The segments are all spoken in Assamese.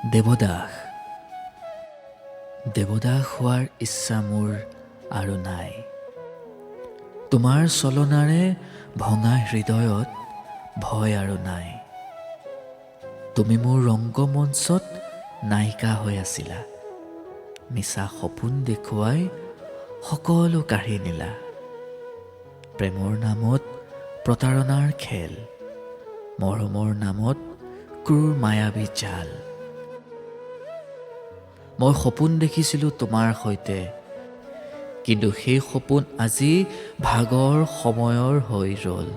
দেৱদাস দেৱদাস হোৱাৰ ইচ্ছা মোৰ আৰু নাই। তোমাৰ চলনাৰে ভঙা হৃদয়ত ভয় আৰু নাই। তুমি মোৰ ৰংগমঞ্চত নায়িকা হৈ আছিলা, মিছা সপোন দেখুৱাই সকলো কাঢ়ি নিলা। প্ৰেমৰ নামত প্ৰতাৰণাৰ খেল, মৰমৰ নামত ক্ৰূৰ মায়াবী জাল। মই সপোন দেখিছিলোঁ তোমাৰ সৈতে, কিন্তু সেই সপোন আজি ভাগৰ সময়ৰ হৈ ৰ'ল।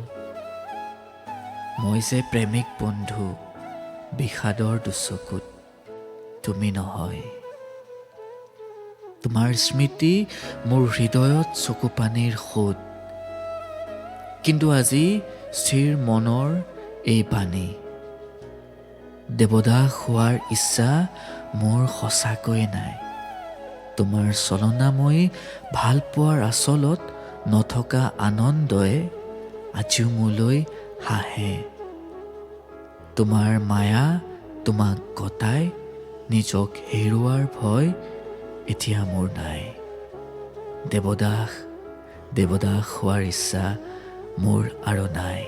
মই যে প্ৰেমিক বন্ধু, বিষাদৰ দুচকুত তুমি নহয়। তোমাৰ স্মৃতি মোৰ হৃদয়ত চকুপানীৰ সোঁত, কিন্তু আজি স্থিৰ মনৰ এই বাণী। দেৱদাস হোৱাৰ ইচ্ছা মোৰ সঁচাকৈয়ে নাই। তোমাৰ চলনাময়ী ভালপোৱাৰ আচলত নথকা আনন্দই আজিও মোলৈ হাঁহে। তোমাৰ মায়া তোমাক গতাই নিজক হেৰুৱাৰ ভয় এতিয়া মোৰ নাই। দেৱদাস হোৱাৰ ইচ্ছা মোৰ আৰু নাই।